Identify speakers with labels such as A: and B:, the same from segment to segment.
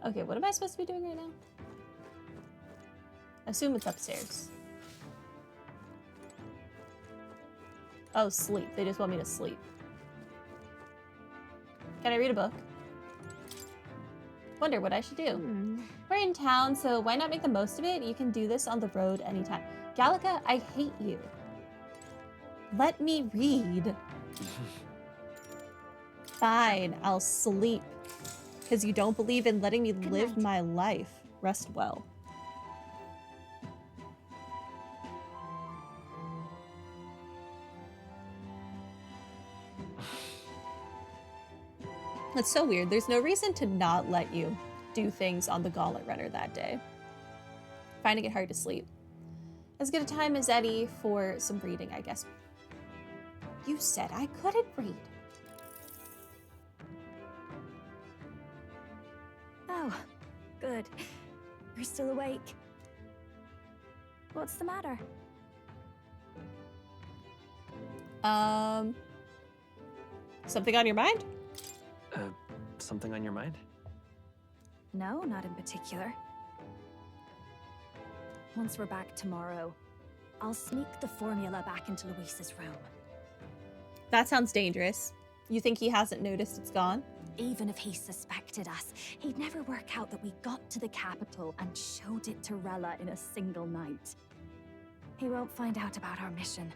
A: Okay, what am I supposed to be doing right now? I assume it's upstairs. Oh, sleep. They just want me to sleep. Can I read a book? Wonder what I should do. We're in town, so why not make the most of it? You can do this on the road anytime. Gallica, I hate you. Let me read. Fine, I'll sleep. Because you don't believe in letting me live my life. Rest well. That's so weird. There's no reason to not let you do things on the Gauntlet Runner that day. Finding it hard to sleep. As good a time as any for some reading, I guess. You said I couldn't read.
B: Oh, good. You're still awake. What's the matter?
A: Something on your mind?
C: Something on your mind?
B: No, not in particular. Once we're back tomorrow, I'll sneak the formula back into Luis's room.
A: That sounds dangerous. You think he hasn't noticed it's gone?
B: Even if he suspected us, he'd never work out that we got to the capital and showed it to Rella in a single night. He won't find out about our mission.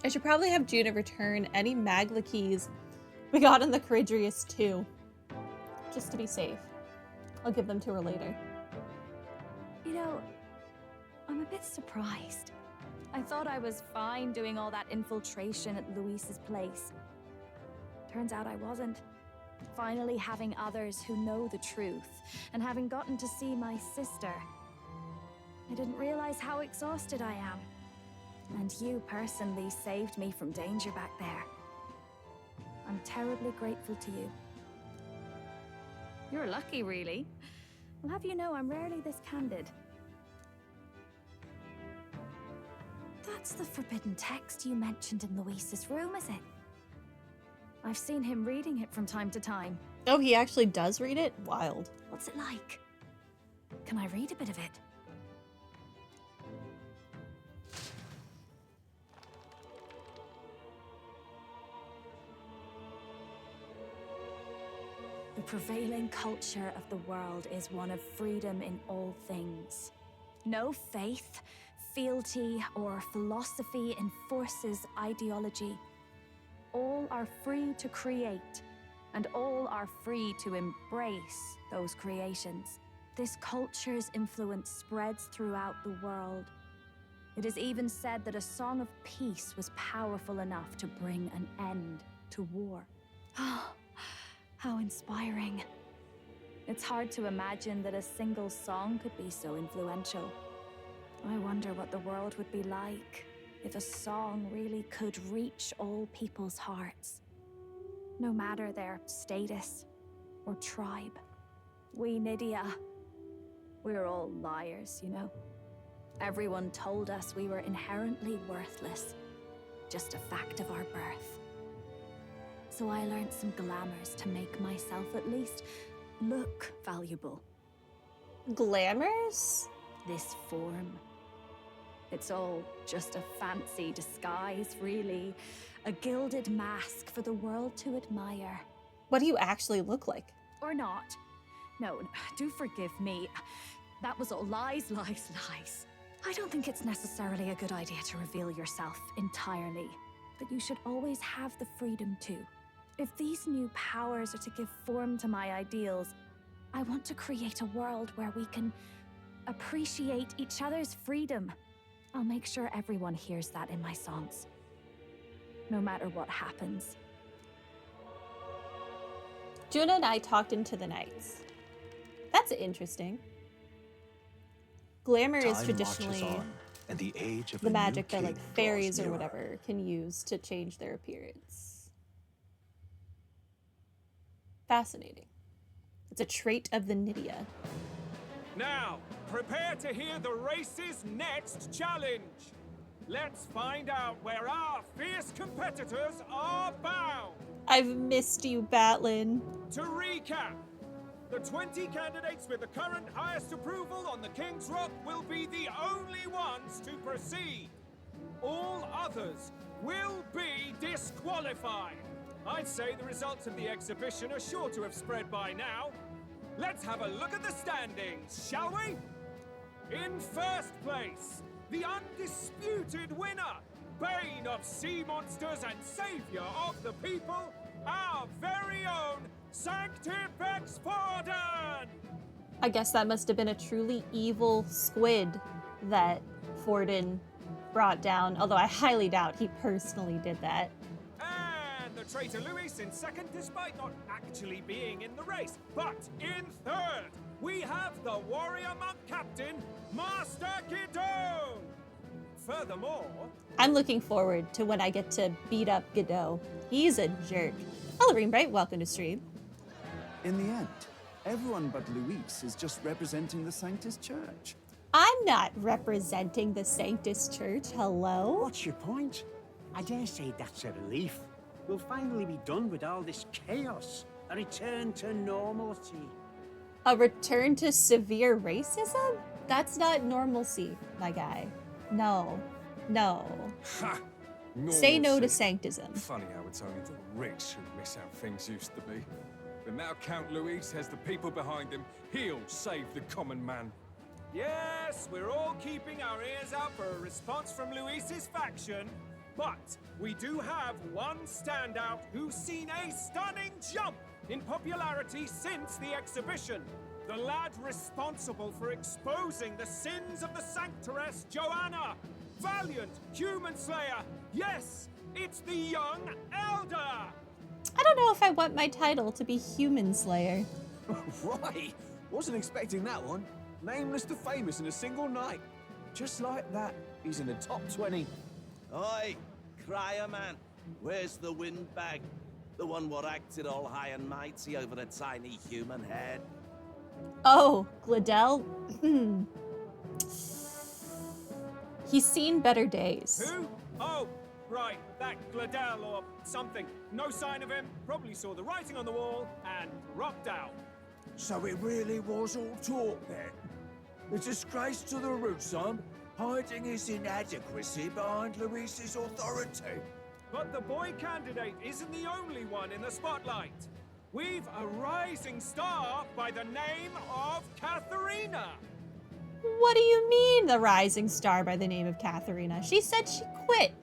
A: I should probably have Juna return any Magla keys we got in the Caridrius too. Just to be safe. I'll give them to her later.
B: You know, I'm a bit surprised. I thought I was fine doing all that infiltration at Luis's place. Turns out I wasn't. Finally having others who know the truth, and having gotten to see my sister. I didn't realize how exhausted I am. And you personally saved me from danger back there. I'm terribly grateful to you. You're lucky, really. I'll have you know I'm rarely this candid. That's the forbidden text you mentioned in Luis's room, is it? I've seen him reading it from time to time.
A: Oh, he actually does read it? Wild.
B: What's it like? Can I read a bit of it? The prevailing culture of the world is one of freedom in all things. No faith, fealty, or philosophy enforces ideology. All are free to create, and all are free to embrace those creations. This culture's influence spreads throughout the world. It is even said that a song of peace was powerful enough to bring an end to war. How inspiring. It's hard to imagine that a single song could be so influential. I wonder what the world would be like if a song really could reach all people's hearts, no matter their status or tribe. We Nydia, we're all liars, you know. Everyone told us we were inherently worthless, just a fact of our birth. So I learned some glamours to make myself at least look valuable.
A: Glamours?
B: This form. It's all just a fancy disguise, really. A gilded mask for the world to admire.
A: What do you actually look like?
B: Or not. No, do forgive me. That was all lies, lies, lies. I don't think it's necessarily a good idea to reveal yourself entirely. But you should always have the freedom to. If these new powers are to give form to my ideals, I want to create a world where we can appreciate each other's freedom. I'll make sure everyone hears that in my songs. No matter what happens.
A: Juna and I talked into the nights. That's interesting. Glamour is
D: Time
A: traditionally
D: marches on, and the age of
A: the
D: a new
A: magic that
D: king
A: like
D: draws
A: fairies or
D: nearer.
A: whatever can use to change their appearance. Fascinating. It's a trait of the Nydia.
E: Now, prepare to hear the race's next challenge.
D: let's find out where our fierce competitors are bound.
A: I've missed you, Batlin.
D: To recap, the 20 candidates with the current highest approval on the King's Rock will be the only ones to proceed. All others will be disqualified. I'd say the results of the exhibition are sure to have spread by now. Let's have a look at the standings, shall we? In first place, the undisputed winner, bane of sea monsters and savior of the people, our very own Sanctifex Forden!
A: I guess that must have been a truly evil squid that Forden brought down, although I highly doubt he personally did that.
D: And the traitor Luis in second, despite not actually being in the race. But in third, we have the warrior monk captain, Master Godot. Furthermore,
A: I'm looking forward to when I get to beat up Godot. He's a jerk. Hello, Greenbright. Welcome to stream.
E: In the end, everyone but Luis is just representing the Sanctus Church.
A: I'm not representing the Sanctus Church. Hello?
F: What's your point? I dare say that's a relief. We'll finally be done with all this chaos. A return to normalcy.
A: A return to severe racism? That's not normalcy, my guy. No. No.
G: Ha!
A: Say no to
G: Normalcy.
A: sanctism.
G: Funny how it's only the rich who miss how things used to be. But now Count Luis has the people behind him. He'll save the common man.
D: yes, we're all keeping our ears out for a response from Luis's faction. But we do have one standout who's seen a stunning jump in popularity since the exhibition. The lad responsible for exposing the sins of the Sanctoress Joanna. Valiant human slayer. Yes, it's the young elder.
A: I don't know if I want my title to be Human Slayer.
H: Right! Wasn't expecting that one. Nameless to famous in a single night. Just like that, he's in the top 20.
I: Oi, crier man, where's the windbag? The one what acted all high and mighty over a tiny human head.
A: Oh, Gladell? He's seen better days.
D: Who? Oh, right, that Gladell or something. No sign of him, probably saw the writing on the wall and dropped out.
H: So it really was all talk then. A disgrace to the root, son, hiding his inadequacy behind Luis's authority.
D: But the boy candidate isn't the only one in the spotlight. We've a rising star by the name of Katharina.
A: What do you mean, the rising star by the name of Katharina? She said she quit.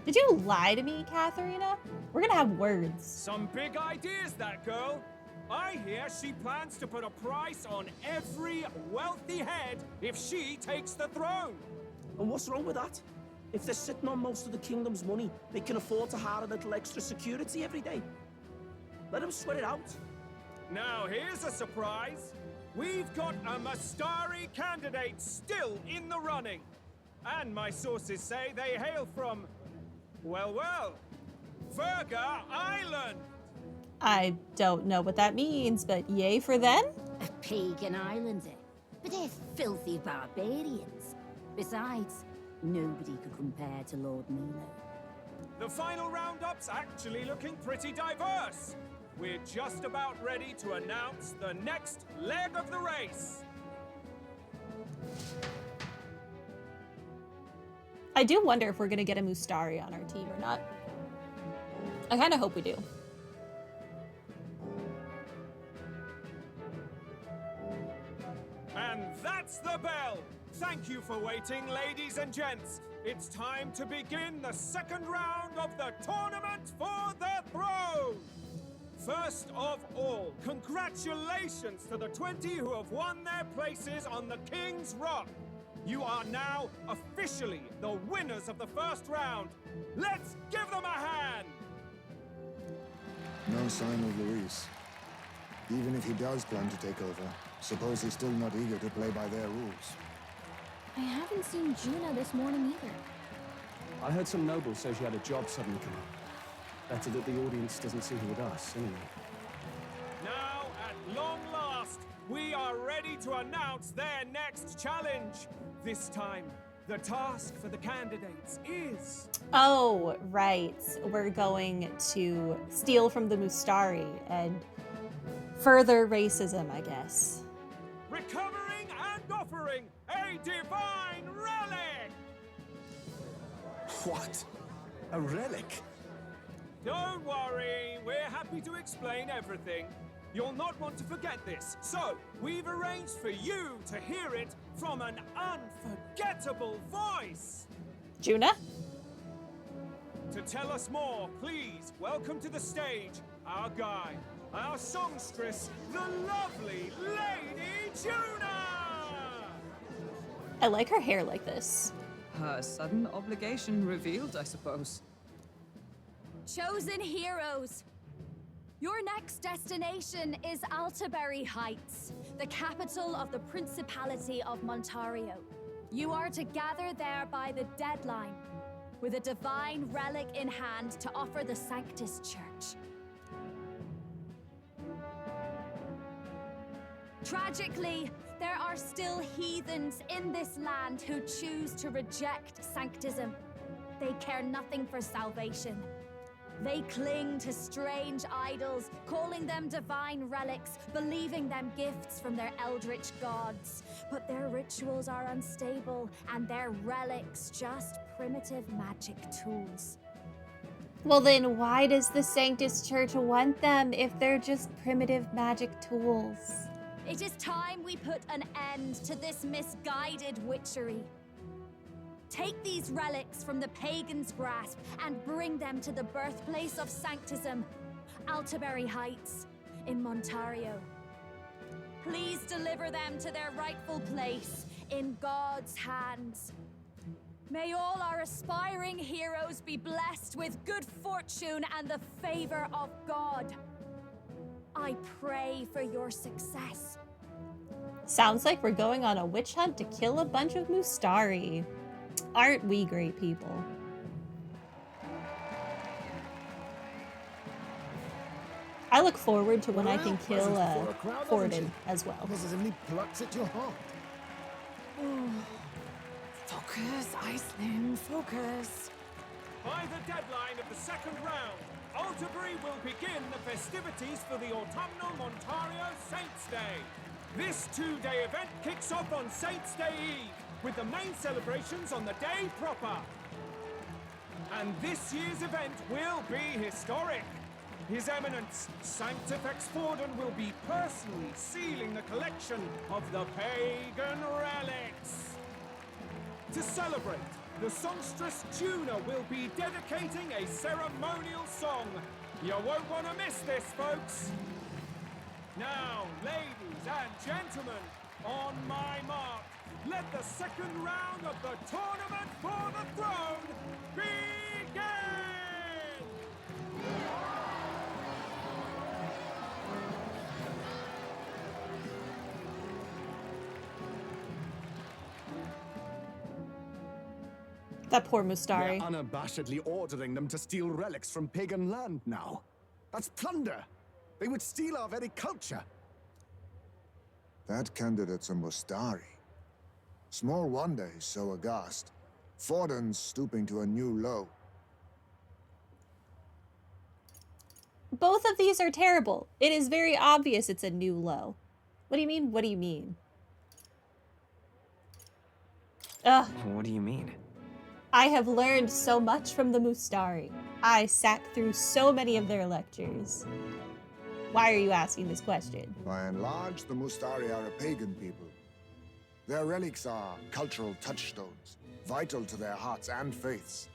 A: Did you lie to me, Katharina? We're gonna have words.
D: Some big ideas, that girl. I hear she plans to put a price on every wealthy head if she takes the throne.
J: And what's wrong with that? If they're sitting on most of the kingdom's money, they can afford to hire a little extra security every day. Let them sweat it out.
D: Now here's a surprise. We've got a Mastari candidate still in the running. And my sources say they hail from, well, Virga Island.
A: I don't know what that means, but yay for them?
K: A pagan islander. But they're filthy barbarians. Besides, nobody could compare to Lord Milo.
D: The final roundup's actually looking pretty diverse. We're just about ready to announce the next leg of the race.
A: I do wonder if we're gonna get a Mustari on our team or not. I kind of hope we do.
D: And that's the bell. Thank you for waiting, ladies and gents. It's time to begin the second round of the tournament for the throne. First of all, congratulations to the 20 who have won their places on the King's Rock. You are now officially the winners of the first round. Let's give them a hand.
L: No sign of Luis. Even if he does plan to take over, suppose he's still not eager to play by their rules.
B: I haven't seen Juna this morning either.
F: I heard some nobles say she had a job suddenly come up. Better that the audience doesn't see her with us, anyway.
D: Now, at long last, we are ready to announce their next challenge. This time, The task for the candidates is
A: Oh, right. We're going to steal from the Mustari and further racism, I guess.
D: recovering and offering a divine relic!
H: What? A relic?
D: Don't worry, we're happy to explain everything. You'll not want to forget this, so we've arranged for you to hear it from an unforgettable voice.
A: Juna?
D: To tell us more, please welcome to the stage our guide, our songstress, the lovely Lady Juna!
A: I like her hair like this.
M: Her sudden obligation revealed, I suppose.
B: Chosen heroes! Your next destination is Altaberry Heights, the capital of the Principality of Montario. You are to gather there by the deadline, with a divine relic in hand to offer the Sanctus Church. Tragically, there are still heathens in this land who choose to reject sanctism. They care nothing for salvation. They cling to strange idols, calling them divine relics, believing them gifts from their eldritch gods. But their rituals are unstable, and their relics just primitive magic tools.
A: Well then, why does the Sanctus Church want them if they're just primitive magic tools?
B: It is time we put an end to this misguided witchery. Take these relics from the pagan's grasp and bring them to the birthplace of Sanctism, Altaberry Heights, in Montario. Please deliver them to their rightful place in God's hands. May all our aspiring heroes be blessed with good fortune and the favor of God. I pray for your success.
A: Sounds like we're going on a witch hunt to kill a bunch of Mustari. Aren't we great people? I look forward to when I can kill Forden as well.
L: Positively plucks at your heart.
M: Focus, Iceland, focus.
D: By the deadline of the second round, Altaberry will begin the festivities for the autumnal Montario Saints' Day. This two-day event kicks off on Saints' Day Eve, with the main celebrations on the day proper. And this year's event will be historic. His Eminence, Sanctifex Forden, will be personally sealing the collection of the pagan relics. To celebrate, the songstress Juna will be dedicating a ceremonial song. You won't want to miss this, folks. Now, ladies and gentlemen, on my mark, let the second round of the tournament for the throne begin!
A: That poor Mustari.
E: We're unabashedly ordering them to steal relics from pagan land now. That's plunder. They would steal our very culture.
L: That candidate's a Mustari. Small wonder he's so aghast. Forden's stooping to a new low.
A: Both of these are terrible. It is very obvious it's a new low. What do you mean? What do you mean? Ugh.
C: What do you mean?
A: I have learned so much from the Mustari. I sat through so many of their lectures. Why are you asking this question?
L: By and large, the Mustari are a pagan people. Their relics are cultural touchstones, vital to their hearts and faiths.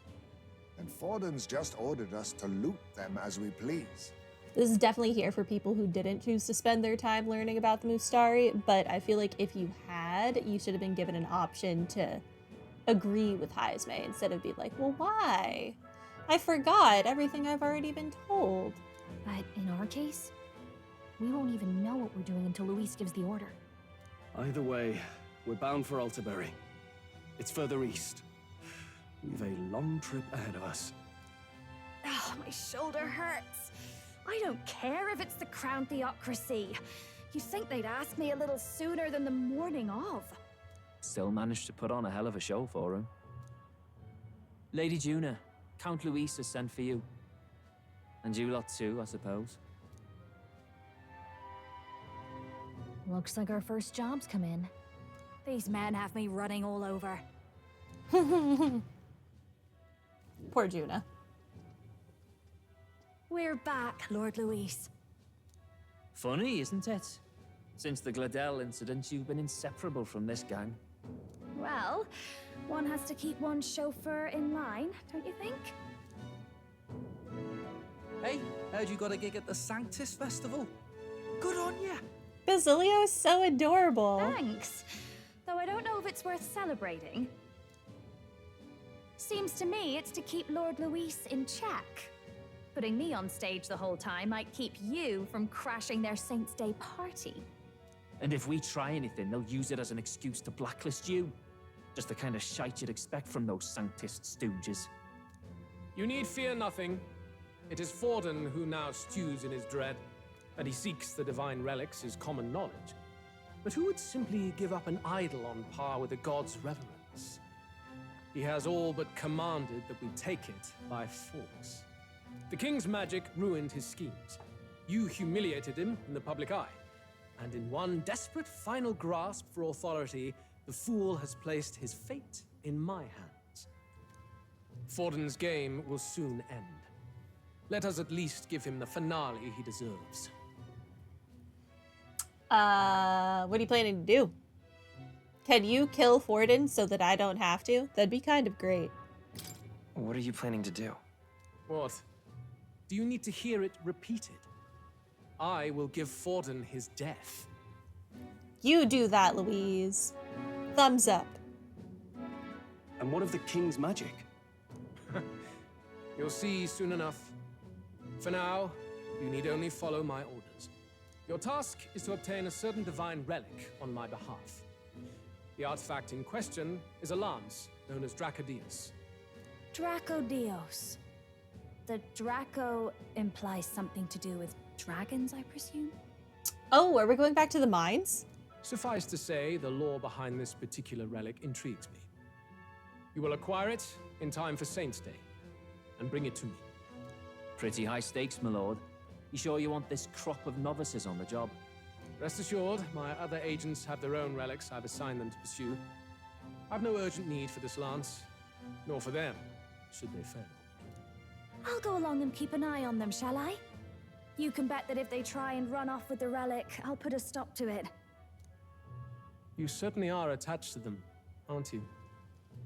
L: And Forden's just ordered us to loot them as we please.
A: This is definitely here for people who didn't choose to spend their time learning about the Mustari, but I feel like if you had, you should have been given an option to agree with Heisme instead of be like, well, why? I forgot everything I've already been told.
B: But in our case, we won't even know what we're doing until Luis gives the order.
J: Either way, we're bound for Altaberry. It's further east. We've a long trip ahead of us.
B: Oh, my shoulder hurts. I don't care if it's the Crown Theocracy. You'd think they'd ask me a little sooner than the morning of.
N: Still managed to put on a hell of a show for him. Lady Juna, Count Luis has sent for you. And you lot too, I suppose.
B: Looks like our first job's come in. These men have me running all over.
A: Poor Juna.
B: We're back, Lord Luis.
N: Funny, isn't it? Since the Gladell incident, you've been inseparable from this gang.
B: Well, one has to keep one's chauffeur in line, don't you think?
I: Hey, heard you got a gig at the Sanctus Festival? Good on ya!
A: Basilio is so adorable.
B: Thanks. Though I don't know if it's worth celebrating. Seems to me it's to keep Lord Luis in check. Putting me on stage the whole time might keep you from crashing their Saints' Day party.
N: And if we try anything, they'll use it as an excuse to blacklist you. Just the kind of shite you'd expect from those Sanctist stooges.
O: You need fear nothing. It is Forden who now stews in his dread. That he seeks the divine relics is common knowledge. But who would simply give up an idol on par with the god's reverence? He has all but commanded that we take it by force. The king's magic ruined his schemes. You humiliated him in the public eye. And in one desperate final grasp for authority, the fool has placed his fate in my hands. Forden's game will soon end. Let us at least give him the finale he deserves.
A: What are you planning to do? Can you kill Forden so that I don't have to? That'd be kind of great.
C: What are you planning to do?
O: What? Do you need to hear it repeated? I will give Forden his death.
A: You do that, Louise. Thumbs up.
C: And what of the king's magic?
O: You'll see soon enough. For now, you need only follow my orders. Your task is to obtain a certain divine relic on my behalf. The artifact in question is a lance known as Dracodius.
B: Dracodios. The Draco implies something to do with dragons, I presume?
A: Oh, are we going back to the mines?
O: Suffice to say, the lore behind this particular relic intrigues me. You will acquire it in time for Saints' Day, and bring it to me.
N: Pretty high stakes, my lord. You sure you want this crop of novices on the job?
O: Rest assured, my other agents have their own relics I've assigned them to pursue. I've no urgent need for this lance, nor for them, should they fail.
B: I'll go along and keep an eye on them, shall I? You can bet that if they try and run off with the relic, I'll put a stop to it.
O: You certainly are attached to them, aren't you?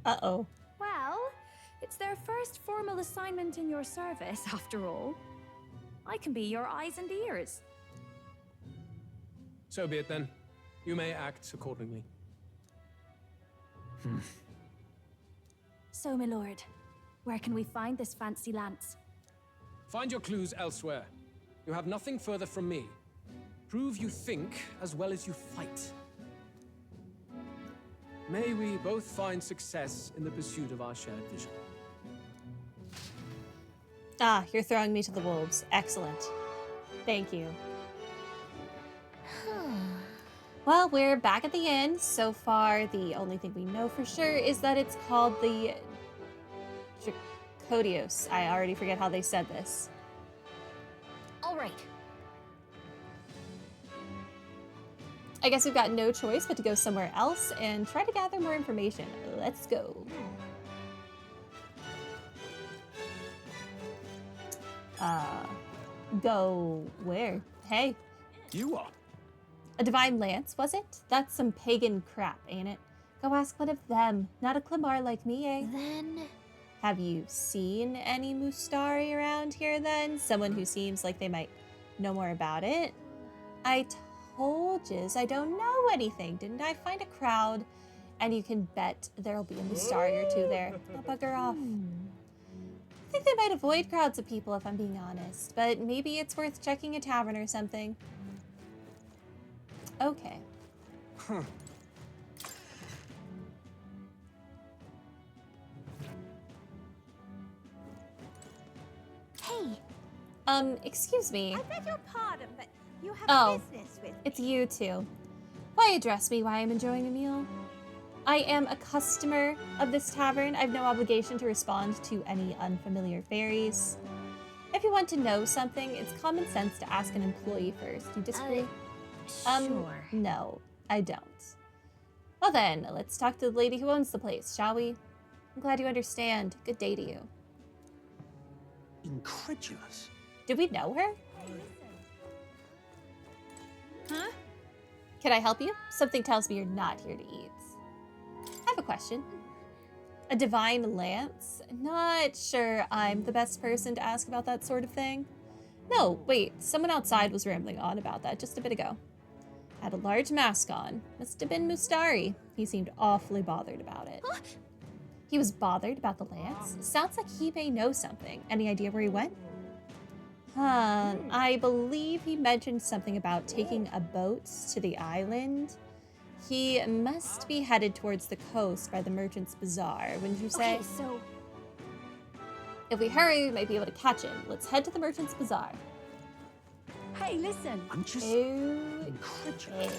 A: Uh-oh.
B: Well, it's their first formal assignment in your service, after all. I can be your eyes and ears.
O: So be it then. You may act accordingly.
B: So, my lord, where can we find this fancy lance?
O: Find your clues elsewhere. You have nothing further from me. Prove you think as well as you fight. May we both find success in the pursuit of our shared vision.
A: Ah, you're throwing me to the wolves. Excellent. Thank you. Well, we're back at the inn. So far, the only thing we know for sure is that it's called the Dracodios. I already forget how they said this.
B: All right.
A: I guess we've got no choice but to go somewhere else and try to gather more information. Let's go. Go where? Hey.
H: You are.
A: A divine lance, was it? That's some pagan crap, ain't it? Go ask one of them, not a Clamar like me, eh?
K: Then...
A: Have you seen any Mustari around here then? Someone who seems like they might know more about it? I told yous I don't know anything. Didn't I find a crowd? And you can bet there'll be a Mustari or two there. Now bugger off. I think they might avoid crowds of people if I'm being honest, but maybe it's worth checking a tavern or something. Okay.
H: Huh.
B: Hey.
A: Excuse me.
P: I beg your pardon, but you have business with me.
A: It's you two. Why address me while I'm enjoying a meal? I am a customer of this tavern. I have no obligation to respond to any unfamiliar fairies. If you want to know something, it's common sense to ask an employee first. Do you disagree?
B: Sure.
A: No, I don't. Well then, let's talk to the lady who owns the place, shall we? I'm glad you understand. Good day to you.
F: Incredulous.
A: Do we know her?
B: Huh?
A: Can I help you? Something tells me you're not here to eat. I have a question. A divine lance? Not sure I'm the best person to ask about that sort of thing. No, wait, someone outside was rambling on about that just a bit ago. Had a large mask on. Must have been Mustari. He seemed awfully bothered about it.
B: Huh?
A: He was bothered about the lance? Sounds like he may know something. Any idea where he went? I believe he mentioned something about taking a boat to the island. He must be headed towards the coast by the Merchant's Bazaar, wouldn't you say?
B: Okay, so...
A: If we hurry, we might be able to catch him. Let's head to the Merchant's Bazaar.
B: Hey, listen!
F: I'm just
A: incredulous.
F: incredulous.